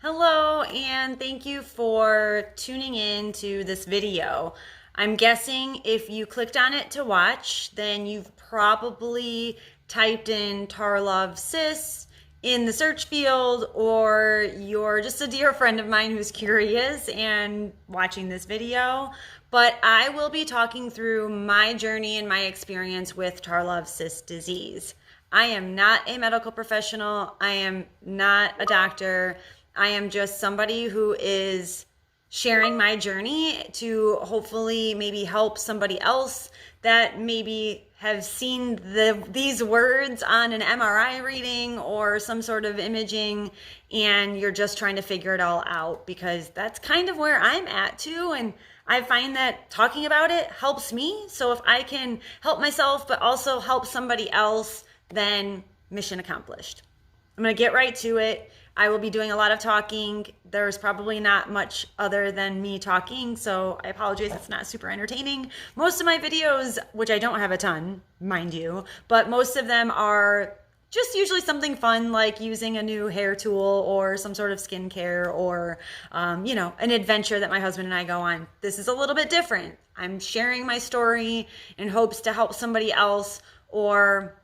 Hello, and thank you for tuning in to this video. I'm guessing if you clicked on it to watch, then you've probably typed in Tarlov Cyst in the search field, or you're just a dear friend of mine who's curious and watching this video. But I will be talking through my journey and my experience with Tarlov Cyst Disease. I am not a medical professional. I am not a doctor. I am just somebody who is sharing my journey to hopefully maybe help somebody else that maybe have seen these words on an MRI reading or some sort of imaging, and you're just trying to figure it all out, because that's kind of where I'm at too. And I find that talking about it helps me. So if I can help myself but also help somebody else, then mission accomplished. I'm going to get right to it. I will be doing a lot of talking. There's probably not much other than me talking, so I apologize it's not super entertaining. Most of my videos, which I don't have a ton, mind you, but most of them are just usually something fun, like using a new hair tool or some sort of skincare, or an adventure that my husband and I go on. This is a little bit different. I'm sharing my story in hopes to help somebody else, or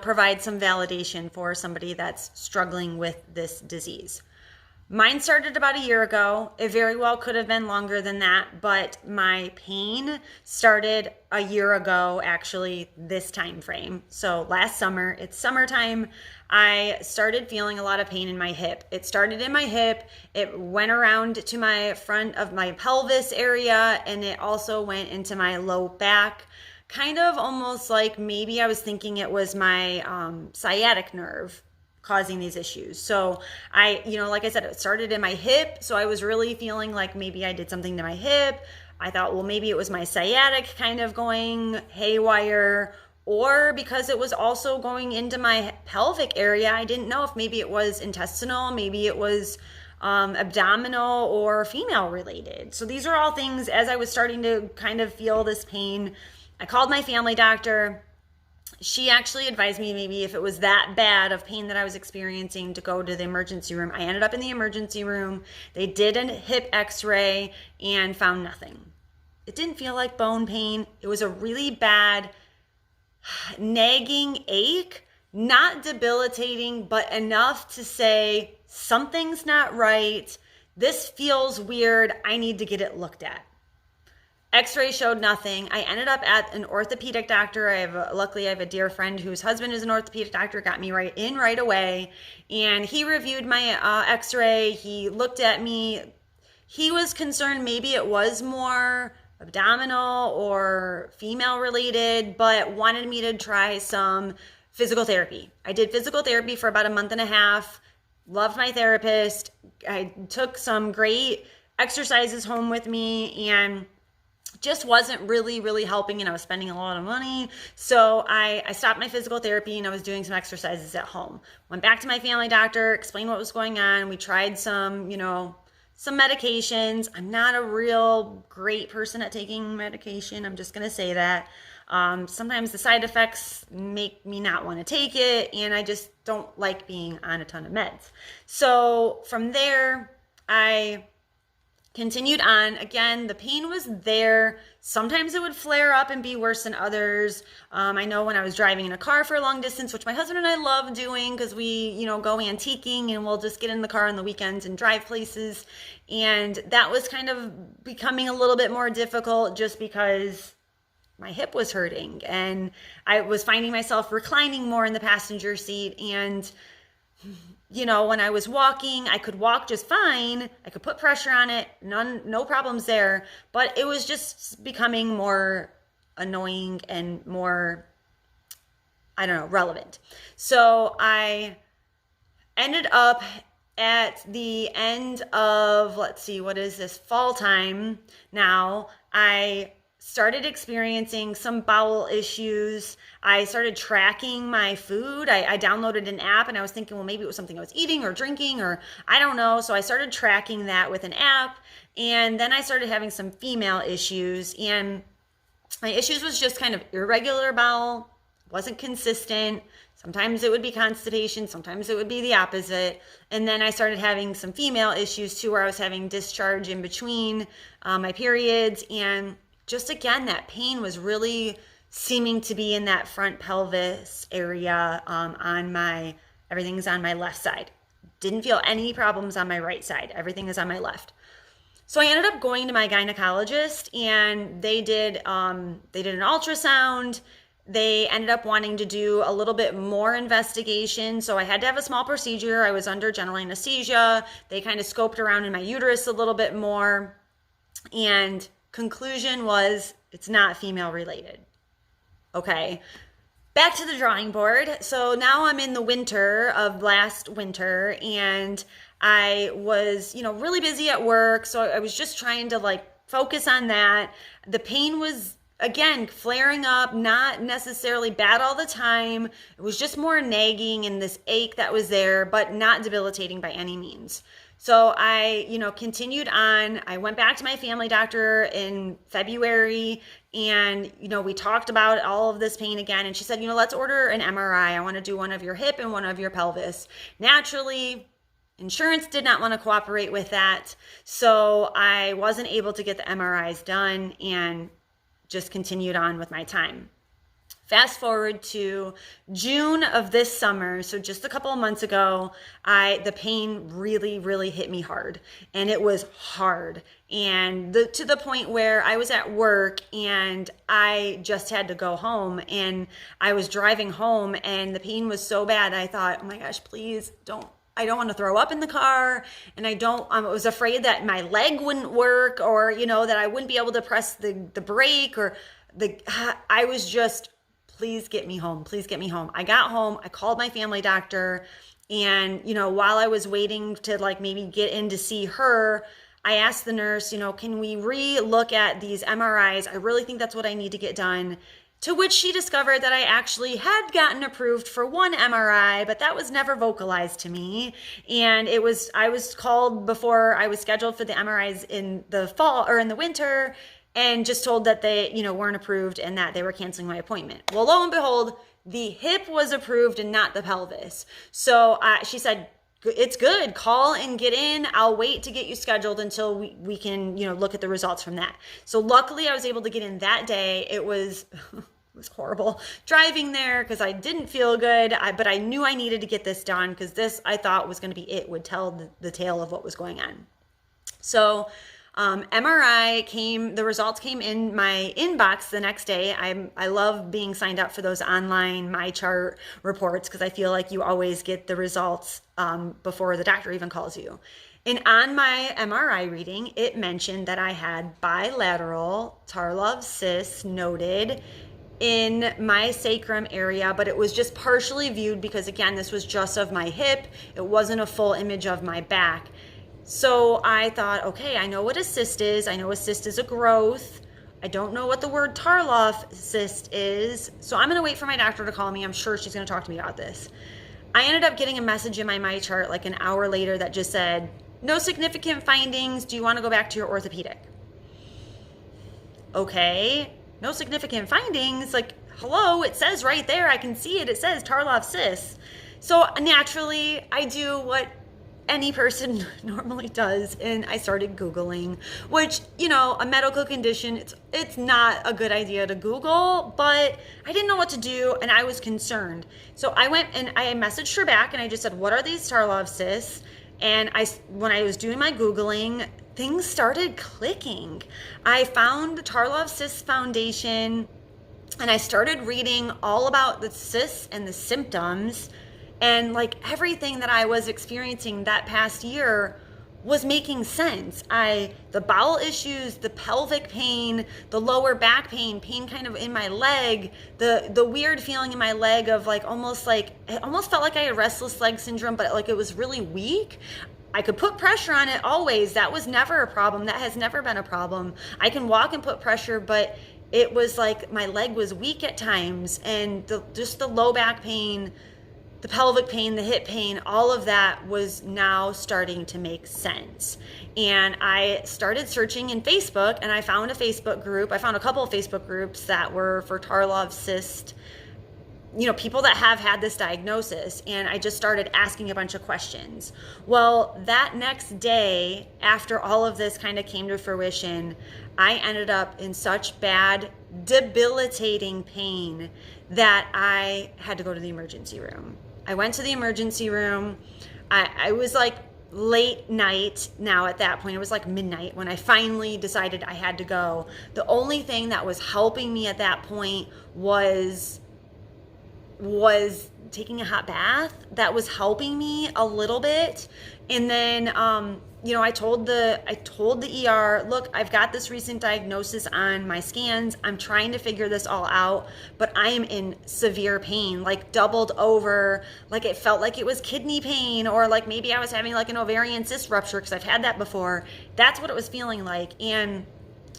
provide some validation for somebody that's struggling with this disease. Mine started about a year ago. It very well could have been longer than that, but my pain started a year ago, actually, this time frame. So last summer, it's summertime, I started feeling a lot of pain in my hip. It started in my hip, it went around to my front of my pelvis area, and it also went into my low back. Kind of almost like maybe I was thinking it was my sciatic nerve causing these issues. So like I said, it started in my hip. So I was really feeling like maybe I did something to my hip. I thought, well, maybe it was my sciatic kind of going haywire, or because it was also going into my pelvic area, I didn't know if maybe it was intestinal, maybe it was abdominal or female related. So these are all things, as I was starting to kind of feel this pain, I called my family doctor. She actually advised me, maybe if it was that bad of pain that I was experiencing, to go to the emergency room. I ended up in the emergency room. They did a hip x-ray and found nothing. It didn't feel like bone pain. It was a really bad nagging ache, not debilitating, but enough to say something's not right. This feels weird. I need to get it looked at. X-ray showed nothing. I ended up at an orthopedic doctor. Luckily I have a dear friend whose husband is an orthopedic doctor, got me right away. And he reviewed my X-ray. He looked at me. He was concerned maybe it was more abdominal or female related, but wanted me to try some physical therapy. I did physical therapy for about a month and a half. Loved my therapist. I took some great exercises home with me, and just wasn't really helping, and I was spending a lot of money. So I stopped my physical therapy, and I was doing some exercises at home. Went back to my family doctor, explained what was going on. We tried some medications. I'm not a real great person at taking medication. I'm just going to say that. Sometimes the side effects make me not want to take it, and I just don't like being on a ton of meds. So from there, I continued on. Again, the pain was there. Sometimes it would flare up and be worse than others. I know when I was driving in a car for a long distance, which my husband and I love doing, because we, go antiquing, and we'll just get in the car on the weekends and drive places. And that was kind of becoming a little bit more difficult, just because my hip was hurting, and I was finding myself reclining more in the passenger seat. And when I was walking, I could walk just fine. I could put pressure on it, no problems there. But it was just becoming more annoying and more, relevant. So I ended up at the end of, what is this, fall time now. I started experiencing some bowel issues. I started tracking my food. I downloaded an app, and I was thinking, well, maybe it was something I was eating or drinking, or I don't know. So I started tracking that with an app, and then I started having some female issues, and my issues was just kind of irregular bowel, wasn't consistent. Sometimes it would be constipation, sometimes it would be the opposite. And then I started having some female issues too, where I was having discharge in between my periods. And just again, that pain was really seeming to be in that front pelvis area everything's on my left side. Didn't feel any problems on my right side. Everything is on my left. So I ended up going to my gynecologist, and they did an ultrasound. They ended up wanting to do a little bit more investigation. So I had to have a small procedure. I was under general anesthesia. They kind of scoped around in my uterus a little bit more. And conclusion was, it's not female related. Okay. Back to the drawing board. So now I'm in the winter of last winter, and I was, really busy at work. So I was just trying to focus on that. The pain was, again, flaring up, not necessarily bad all the time. It was just more nagging and this ache that was there, but not debilitating by any means. So I, continued on. I went back to my family doctor in February, and, we talked about all of this pain again. And she said, let's order an MRI. I want to do one of your hip and one of your pelvis. Naturally, insurance did not want to cooperate with that. So I wasn't able to get the MRIs done and just continued on with my time. Fast forward to June of this summer, so just a couple of months ago, the pain really, really hit me hard, and it was hard, and to the point where I was at work and I just had to go home, and I was driving home, and the pain was so bad. I thought, oh my gosh, please don't. I don't want to throw up in the car, and I was afraid that my leg wouldn't work, or that I wouldn't be able to press the brake, or I was just, please get me home. Please get me home. I got home. I called my family doctor. And, while I was waiting to maybe get in to see her, I asked the nurse, can we re-look at these MRIs? I really think that's what I need to get done. To which she discovered that I actually had gotten approved for one MRI, but that was never vocalized to me. And I was called before I was scheduled for the MRIs in the fall or in the winter, and just told that they, weren't approved and that they were canceling my appointment. Well, lo and behold, the hip was approved and not the pelvis. So she said, it's good. Call and get in. I'll wait to get you scheduled until we can, look at the results from that. So luckily I was able to get in that day. It was, it was horrible driving there because I didn't feel good, but I knew I needed to get this done because this, I thought, was going to be would tell the tale of what was going on. So MRI the results came in my inbox the next day. I love being signed up for those online MyChart reports because I feel like you always get the results before the doctor even calls you. And on my MRI reading, it mentioned that I had bilateral Tarlov cysts noted in my sacrum area, but it was just partially viewed because, again, this was just of my hip. It wasn't a full image of my back. So I thought, okay, I know what a cyst is. I know a cyst is a growth. I don't know what the word Tarlov cyst is. So I'm going to wait for my doctor to call me. I'm sure she's going to talk to me about this. I ended up getting a message in my MyChart an hour later that just said, no significant findings. Do you want to go back to your orthopedic? Okay, no significant findings. Hello, it says right there. I can see it. It says Tarlov cyst. So naturally, I do what any person normally does, and I started Googling, which, a medical condition, it's not a good idea to Google, but I didn't know what to do, and I was concerned. So I went and I messaged her back, and I just said, what are these Tarlov cysts? And when I was doing my Googling, things started clicking. I found the Tarlov Cyst Foundation, and I started reading all about the cysts and the symptoms. And everything that I was experiencing that past year was making sense. The bowel issues, the pelvic pain, the lower back pain kind of in my leg, the weird feeling in my leg of it almost felt like I had restless leg syndrome, but it was really weak. I could put pressure on it always. That was never a problem. That has never been a problem. I can walk and put pressure, but it was my leg was weak at times, and just the low back pain, the pelvic pain, the hip pain, all of that was now starting to make sense. And I started searching in Facebook, and I found a Facebook group. I found a couple of Facebook groups that were for Tarlov cyst people that have had this diagnosis, and I just started asking a bunch of questions. Well, that next day, after all of this kind of came to fruition, I ended up in such bad, debilitating pain that I had to go to the emergency room. I went to the emergency room. I was like late night now at that point. It was like midnight when I finally decided I had to go. The only thing that was helping me at that point was taking a hot bath. That was helping me a little bit. And then I told the ER, look, I've got this recent diagnosis on my scans. I'm trying to figure this all out, but I am in severe pain, like doubled over, like it felt like it was kidney pain, or like maybe I was having like an ovarian cyst rupture, because I've had that before. That's what it was feeling like. And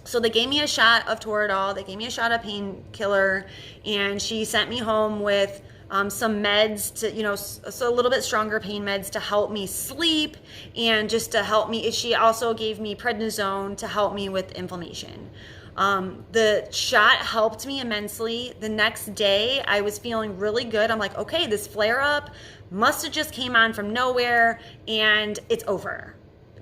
so they gave me a shot of Toradol, they gave me a shot of painkiller, and she sent me home with some meds to, so a little bit stronger pain meds to help me sleep, and just to help me. She also gave me prednisone to help me with inflammation. The shot helped me immensely. The next day, I was feeling really good. I'm like, okay, this flare up must have just came on from nowhere, and it's over.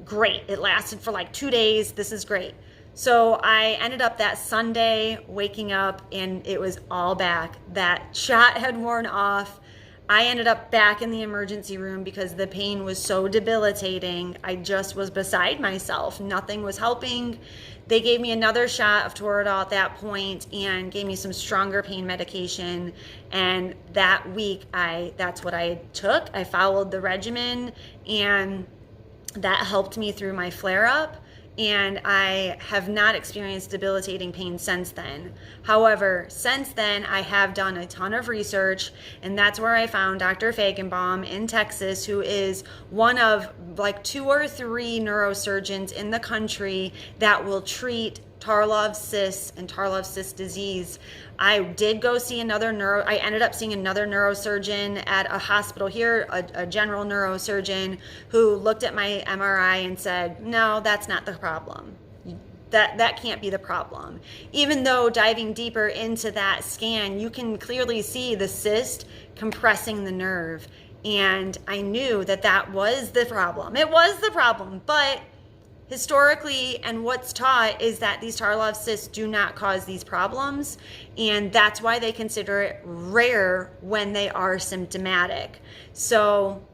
Great. It lasted for like 2 days. This is great. So I ended up that Sunday waking up, and it was all back. That shot had worn off. I ended up back in the emergency room because the pain was so debilitating. I just was beside myself. Nothing was helping. They gave me another shot of Toradol at that point and gave me some stronger pain medication. And that week, that's what I took. I followed the regimen, and that helped me through my flare-up. And I have not experienced debilitating pain since then. However, since then, I have done a ton of research, and that's where I found Dr. Feigenbaum in Texas, who is one of like 2 or 3 neurosurgeons in the country that will treat Tarlov Cyst and Tarlov Cyst Disease. I did go see I ended up seeing another neurosurgeon at a hospital here, a general neurosurgeon, who looked at my MRI and said, no, that's not the problem. That can't be the problem. Even though diving deeper into that scan, you can clearly see the cyst compressing the nerve. And I knew that was the problem. It was the problem, but historically, and what's taught is that these Tarlov cysts do not cause these problems, and that's why they consider it rare when they are symptomatic. So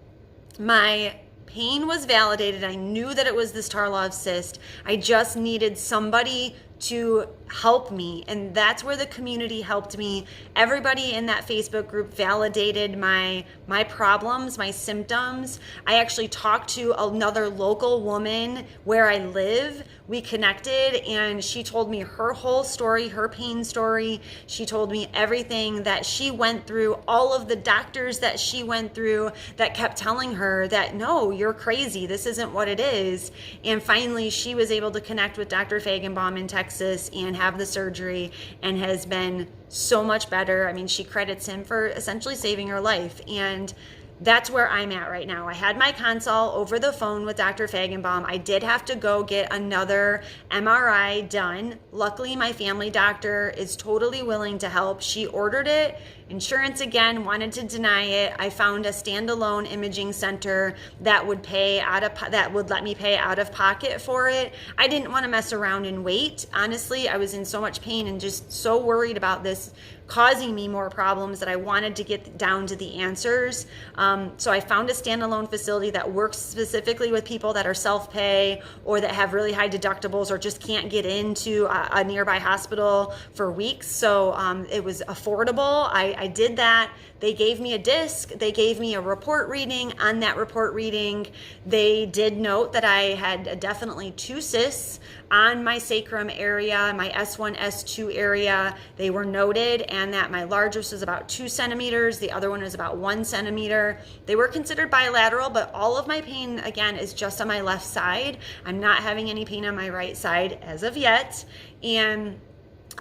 my pain was validated. I knew that it was this Tarlov cyst. I just needed somebody to help me, and that's where the community helped me. Everybody in that Facebook group validated my problems, my symptoms. I actually talked to another local woman where I live. We connected, and she told me her whole story, her pain story. She told me everything that she went through, all of the doctors that she went through that kept telling her that, no, you're crazy, this isn't what it is. And finally, she was able to connect with Dr. Feigenbaum in Texas and have the surgery, and has been so much better. I mean, she credits him for essentially saving her life. And that's where I'm at right now. I had my consult over the phone with Dr. Feigenbaum. I did have to go get another MRI done. Luckily, my family doctor is totally willing to help. She ordered it. Insurance, again, wanted to deny it. I found a standalone imaging center that would let me pay out of pocket for it. I didn't want to mess around and wait. Honestly, I was in so much pain and just so worried about this causing me more problems that I wanted to get down to the answers. So I found a standalone facility that works specifically with people that are self-pay or that have really high deductibles or just can't get into a nearby hospital for weeks. So it was affordable. I did that. They gave me a disc. They gave me a report reading. On that report reading, they did note that I had definitely 2 cysts on my sacrum area, my S1, S2 area. They were noted, and that my largest was about 2 centimeters. The other one was about 1 centimeter. They were considered bilateral, but all of my pain, again, is just on my left side. I'm not having any pain on my right side as of yet. And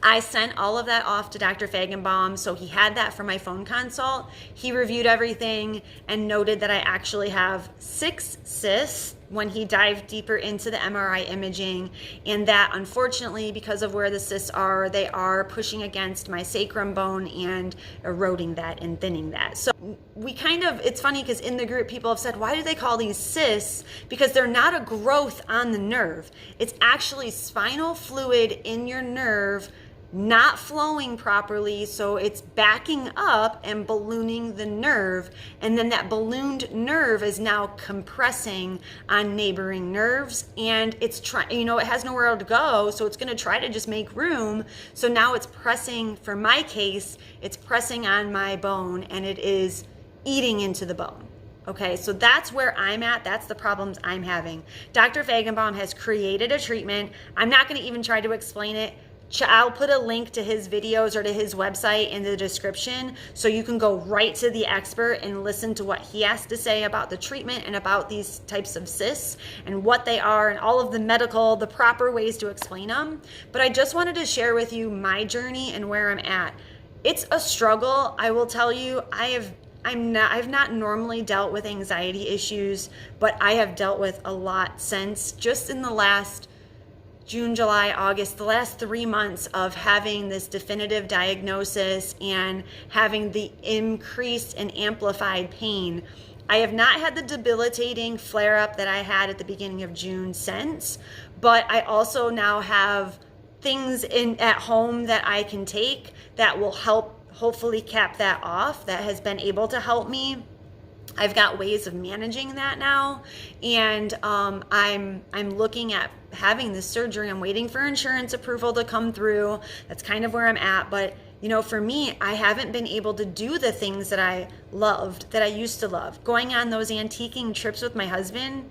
I sent all of that off to Dr. Feigenbaum, so he had that for my phone consult. He reviewed everything and noted that I actually have 6 cysts when he dived deeper into the MRI imaging, and that unfortunately, because of where the cysts are, they are pushing against my sacrum bone and eroding that and thinning that. So we kind of, it's funny because in the group people have said, why do they call these cysts? Because they're not a growth on the nerve. It's actually spinal fluid in your nerve not flowing properly, so it's backing up and ballooning the nerve, and then that ballooned nerve is now compressing on neighboring nerves, and it's trying, it has nowhere to go, so it's going to try to just make room. So now it's pressing, for my case, it's pressing on my bone, and it is eating into the bone. Okay, so that's where I'm at. That's the problems I'm having. Dr. Feigenbaum has created a treatment. I'm not going to even try to explain it. I'll put a link to his videos or to his website in the description, so you can go right to the expert and listen to what he has to say about the treatment and about these types of cysts and what they are and all of the proper ways to explain them. But I just wanted to share with you my journey and where I'm at. It's a struggle. I will tell you, I've not normally dealt with anxiety issues, but I have dealt with a lot since just in the last June, July, August, the last 3 months of having this definitive diagnosis and having the increased and amplified pain. I have not had the debilitating flare-up that I had at the beginning of June since, but I also now have things at home that I can take that will help hopefully cap that off, that has been able to help me. I've got ways of managing that now, and I'm looking at having this surgery. I'm waiting for insurance approval to come through. That's kind of where I'm at. But for me, I haven't been able to do the things that I loved, that I used to love. Going on those antiquing trips with my husband,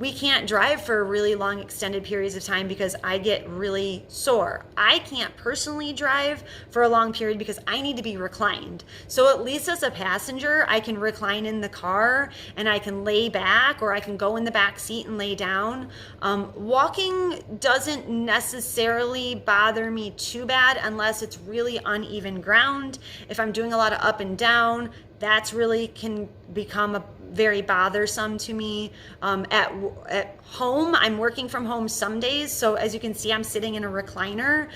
we can't drive for really long extended periods of time because I get really sore. I can't personally drive for a long period because I need to be reclined. So at least as a passenger, I can recline in the car and I can lay back, or I can go in the back seat and lay down. Walking doesn't necessarily bother me too bad unless it's really uneven ground. If I'm doing a lot of up and down, that's really can become very bothersome to me. At home, I'm working from home some days, so as you can see, I'm sitting in a recliner.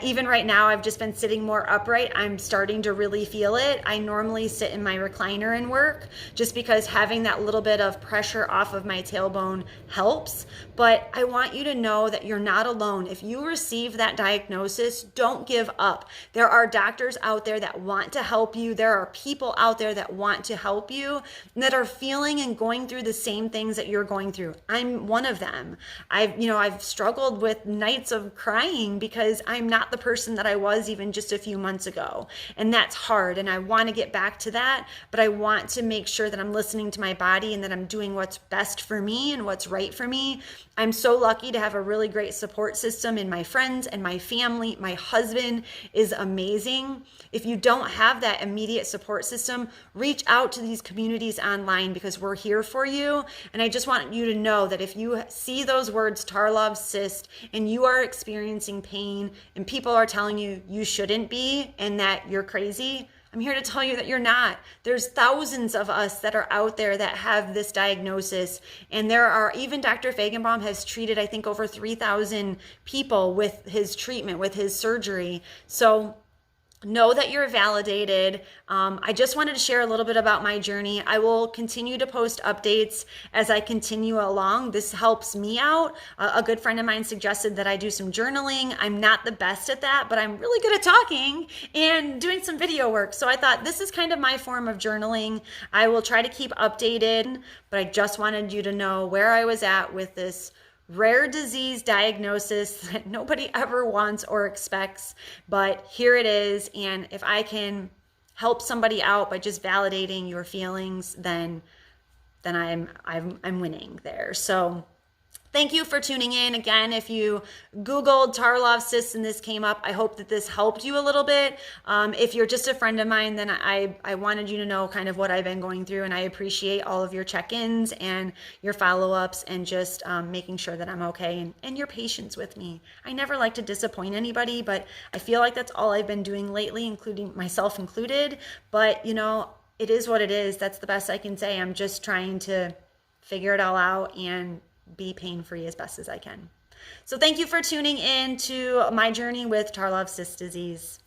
Even right now, I've just been sitting more upright. I'm starting to really feel it. I normally sit in my recliner and work just because having that little bit of pressure off of my tailbone helps. But I want you to know that you're not alone. If you receive that diagnosis, don't give up. There are doctors out there that want to help you. There are people out there that want to help you, that are feeling and going through the same things that you're going through. I'm one of them. I've struggled with nights of crying because I'm not the person that I was even just a few months ago. And that's hard. And I want to get back to that, but I want to make sure that I'm listening to my body and that I'm doing what's best for me and what's right for me. I'm so lucky to have a really great support system in my friends and my family. My husband is amazing. If you don't have that immediate support system, reach out to these communities online because we're here for you. And I just want you to know that if you see those words, Tarlov cyst, and you are experiencing pain and people are telling you you shouldn't be and that you're crazy, I'm here to tell you that you're not. There's thousands of us that are out there that have this diagnosis. And there are, even Dr. Feigenbaum has treated, I think, over 3,000 people with his treatment, with his surgery. So know that you're validated. I just wanted to share a little bit about my journey. I will continue to post updates as I continue along. This helps me out. A good friend of mine suggested that I do some journaling. I'm not the best at that, but I'm really good at talking and doing some video work. So I thought this is kind of my form of journaling. I will try to keep updated, but I just wanted you to know where I was at with this rare disease diagnosis that nobody ever wants or expects, but here it is. And if I can help somebody out by just validating your feelings, then I'm winning there. So thank you for tuning in. Again, if you Googled Tarlov cyst and this came up, I hope that this helped you a little bit. If you're just a friend of mine, then I wanted you to know kind of what I've been going through, and I appreciate all of your check-ins and your follow-ups and just making sure that I'm okay and your patience with me. I never like to disappoint anybody, but I feel like that's all I've been doing lately, including myself included. But, it is what it is. That's the best I can say. I'm just trying to figure it all out, and be pain-free as best as I can. So thank you for tuning in to my journey with Tarlov Cyst Disease.